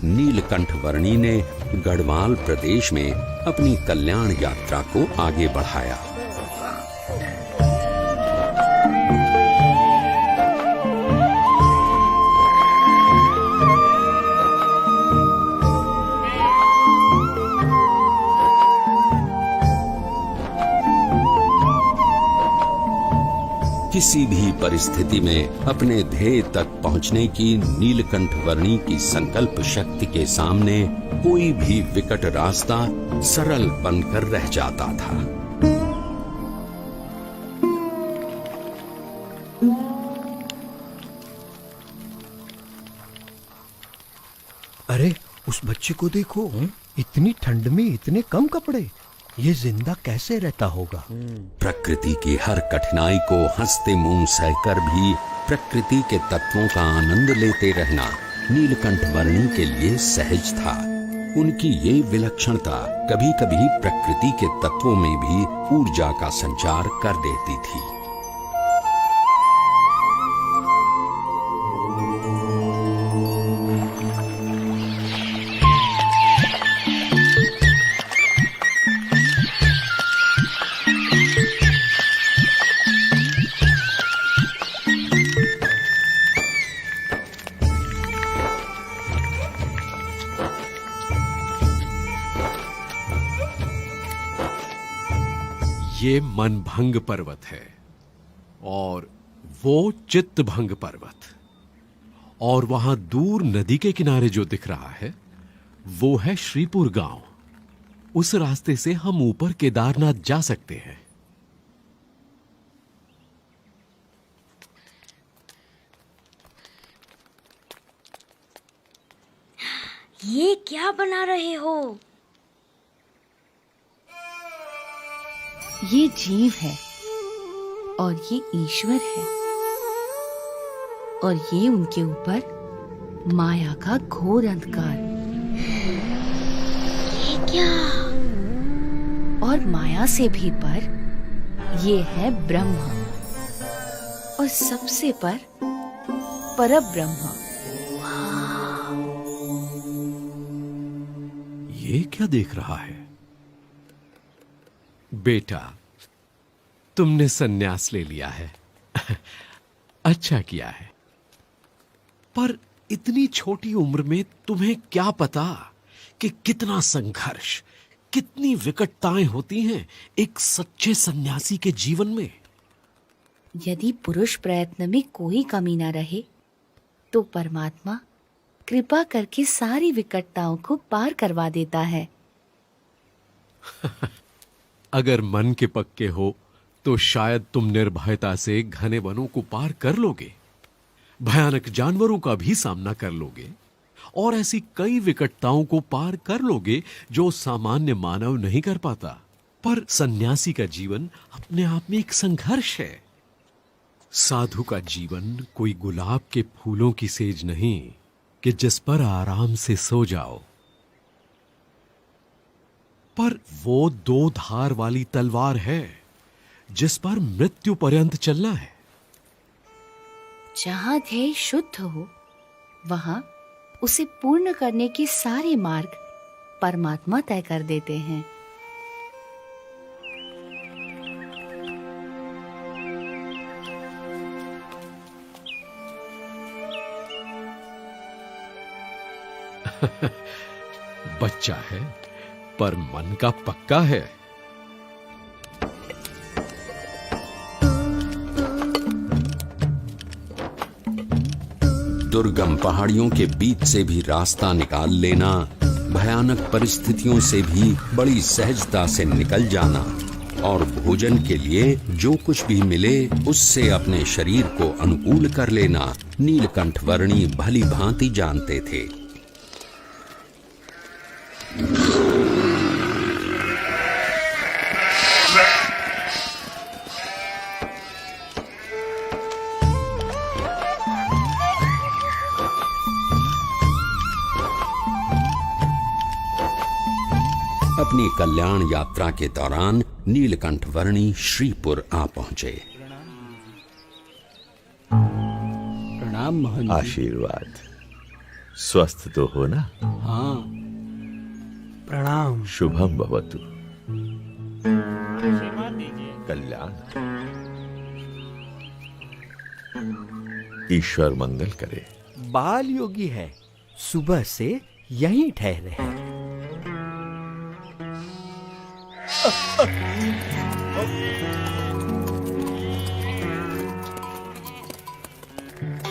नीलकंठ वर्णी ने गढ़वाल प्रदेश में अपनी कल्याण यात्रा को आगे बढ़ाया। किसी भी परिस्थिति में अपने ध्येय तक पहुंचने की नीलकंठ वर्णी की संकल्प शक्ति के सामने कोई भी विकट रास्ता सरल बनकर रह जाता था। अरे उस बच्चे को देखो, इतनी ठंड में इतने कम कपड़े, ये जिंदा कैसे रहता होगा? प्रकृति की हर कठिनाई को हंसते मुंह सहकर भी प्रकृति के तत्वों का आनंद लेते रहना नीलकंठ वर्णी के लिए सहज था। उनकी ये विलक्षणता कभी कभी प्रकृति के तत्वों में भी ऊर्जा का संचार कर देती थी। ये मनभंग पर्वत है और वो चित्तभंग पर्वत, और वहां दूर नदी के किनारे जो दिख रहा है वो है श्रीपुर गांव। उस रास्ते से हम ऊपर केदारनाथ जा सकते हैं। ये क्या बना रहे हो? ये जीव है और ये ईश्वर है, और ये उनके ऊपर माया का घोर अंधकार। ये क्या? और माया से भी पर ये है ब्रह्म, और सबसे पर परब्रह्म। ये क्या देख रहा है? बेटा, तुमने सन्यास ले लिया है। अच्छा किया है, पर इतनी छोटी उम्र में तुम्हें क्या पता कि कितना संघर्ष, कितनी विकटताएं होती हैं एक सच्चे सन्यासी के जीवन में। यदि पुरुष प्रयत्न में कोई कमी न रहे तो परमात्मा कृपा करके सारी विकटताओं को पार करवा देता है। अगर मन के पक्के हो तो शायद तुम निर्भयता से घने वनों को पार कर लोगे, भयानक जानवरों का भी सामना कर लोगे, और ऐसी कई विकटताओं को पार कर लोगे जो सामान्य मानव नहीं कर पाता। पर सन्यासी का जीवन अपने आप में एक संघर्ष है। साधु का जीवन कोई गुलाब के फूलों की सेज नहीं कि जिस पर आराम से सो जाओ, पर वो दो धार वाली तलवार है जिस पर मृत्यु पर्यंत चलना है। जहां ध्येय शुद्ध हो वहां उसे पूर्ण करने के सारे मार्ग परमात्मा तय कर देते हैं। बच्चा है पर मन का पक्का है। दुर्गम पहाड़ियों के बीच से भी रास्ता निकाल लेना, भयानक परिस्थितियों से भी बड़ी सहजता से निकल जाना, और भोजन के लिए जो कुछ भी मिले उससे अपने शरीर को अनुकूल कर लेना नीलकंठ वर्णी भली भांति जानते थे। अपनी कल्याण यात्रा के दौरान नीलकंठ वर्णी श्रीपुर आ पहुंचे। प्रणाम महंत। आशीर्वाद। स्वस्थ तो हो ना? हाँ, प्रणाम। शुभम भवतु। कल्याण। ईश्वर मंगल करे। बाल योगी है, सुबह से यहीं ठहरे हैं।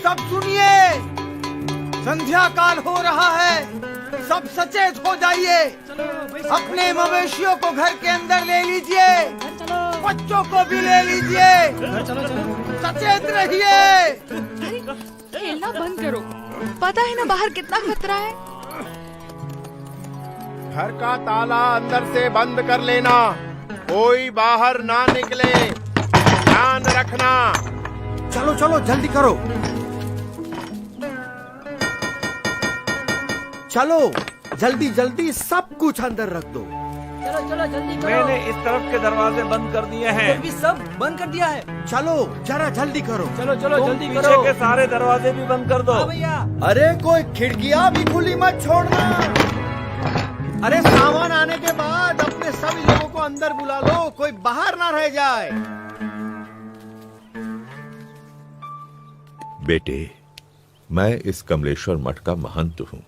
सब सुनिए, संध्या काल हो रहा है, सब सचेत हो जाइए। अपने मवेशियों को घर के अंदर ले लीजिए, बच्चों को भी ले लीजिए, सचेत रहिए। खेलना बंद करो, पता है ना बाहर कितना खतरा है। घर का ताला अंदर से बंद कर लेना, कोई बाहर ना निकले, ध्यान रखना। चलो चलो जल्दी करो, चलो जल्दी जल्दी सब कुछ अंदर रख दो। चलो चलो जल्दी करो। मैंने इस तरफ के दरवाजे बंद कर दिए हैं। भी सब बंद कर दिया है। चलो जरा जल्दी करो। चलो चलो तुम जल्दी पीछे करो। के सारे दरवाजे भी बंद कर दो। हाँ भैया। अरे कोई खिड़कियां भी खुली मत छोड़ना। अरे सामान आने के बाद अपने सभी लोगों को अंदर बुला लो, कोई बाहर ना रह जाए। बेटे, मैं इस कमलेश्वर मठ का महंत हूं।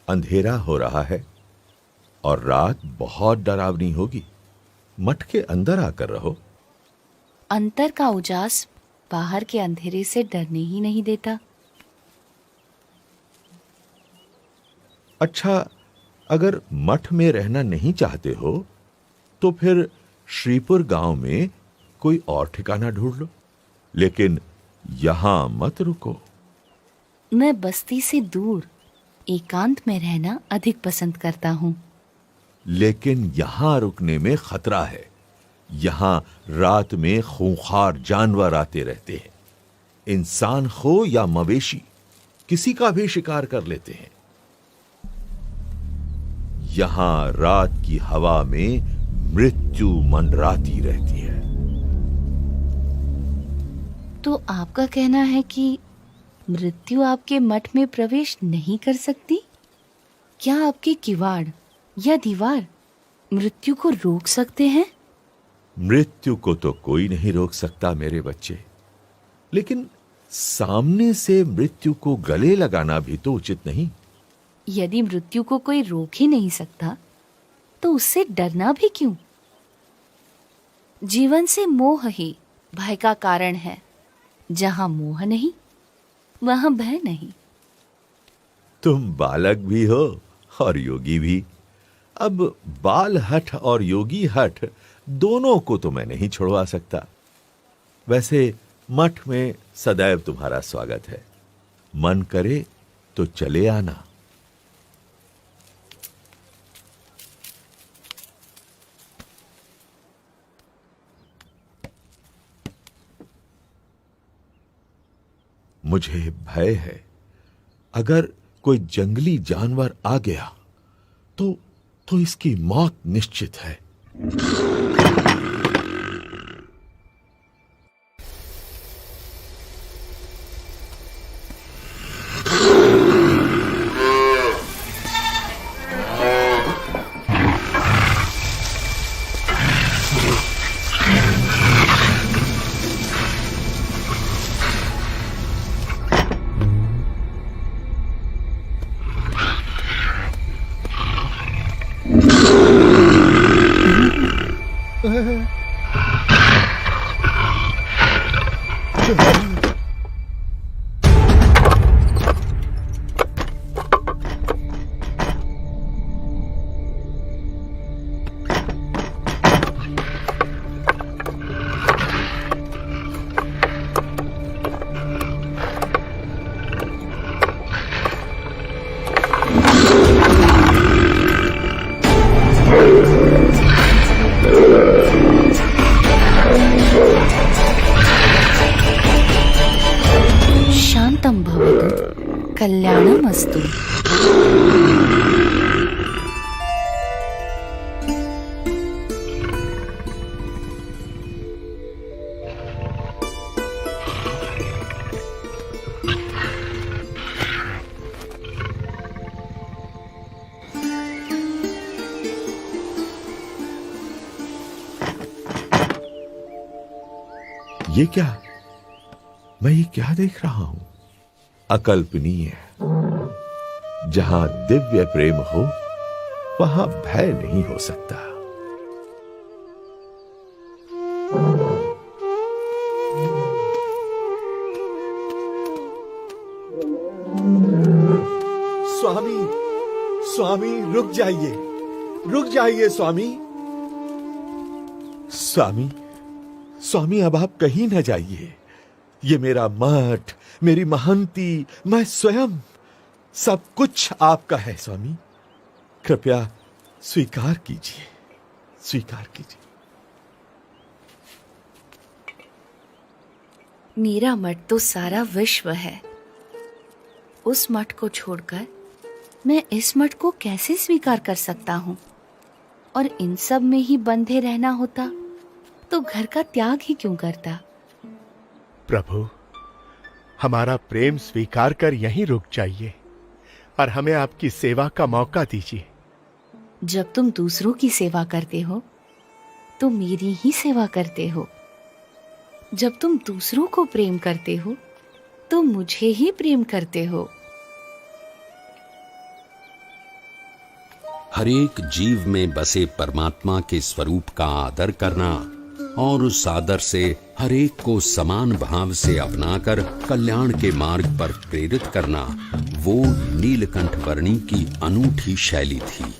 अंधेरा हो रहा है और रात बहुत डरावनी होगी। मठ के अंदर आकर रहो। अंतर का उजास बाहर के अंधेरे से डरने ही नहीं देता। अच्छा, अगर मठ में रहना नहीं चाहते हो तो फिर श्रीपुर गांव में कोई और ठिकाना ढूंढ लो, लेकिन यहां मत रुको। मैं बस्ती से दूर एकांत में रहना अधिक पसंद करता हूँ। लेकिन यहां रुकने में खतरा है। यहां रात में खूंखार जानवर आते रहते हैं। इंसान हो या मवेशी, किसी का भी शिकार कर लेते हैं। यहां रात की हवा में मृत्यु मंडराती रहती है। तो आपका कहना है कि मृत्यु आपके मठ में प्रवेश नहीं कर सकती? क्या आपके किवाड़ या दीवार मृत्यु को रोक सकते हैं? मृत्यु को तो कोई नहीं रोक सकता मेरे बच्चे, लेकिन सामने से मृत्यु को गले लगाना भी तो उचित नहीं। यदि मृत्यु को कोई रोक ही नहीं सकता तो उससे डरना भी क्यों? जीवन से मोह ही भय का कारण है। जहां मोह नहीं वहां भय नहीं। तुम बालक भी हो और योगी भी। अब बाल हठ और योगी हठ दोनों को तो मैं नहीं छुड़वा सकता। वैसे मठ में सदैव तुम्हारा स्वागत है। मन करे तो चले आना। मुझे भय है, अगर कोई जंगली जानवर आ गया तो इसकी मौत निश्चित है। शांतं भवतु, कल्याणमस्तु। ये क्या, मैं ये क्या देख रहा हूं? अकल्पनीय। जहां दिव्य प्रेम हो वहां भय नहीं हो सकता। स्वामी, स्वामी रुक जाइए, रुक जाइए स्वामी। स्वामी, स्वामी अब आप कहीं न जाइए। ये मेरा मठ, मेरी महंती, मैं स्वयं, सब कुछ आपका है स्वामी। कृपया स्वीकार कीजिए, स्वीकार कीजिए। मेरा मठ तो सारा विश्व है। उस मठ को छोड़कर मैं इस मठ को कैसे स्वीकार कर सकता हूँ? और इन सब में ही बंधे रहना होता तो घर का त्याग ही क्यों करता? प्रभु, हमारा प्रेम स्वीकार कर यहीं रुक जाइए और हमें आपकी सेवा का मौका दीजिए। जब तुम दूसरों की सेवा करते हो तो मेरी ही सेवा करते हो। जब तुम दूसरों को प्रेम करते हो तो मुझे ही प्रेम करते हो। हरेक जीव में बसे परमात्मा के स्वरूप का आदर करना और उस आदर से हरेक को समान भाव से अपनाकर कल्याण के मार्ग पर प्रेरित करना, वो नीलकंठ वर्णी की अनूठी शैली थी।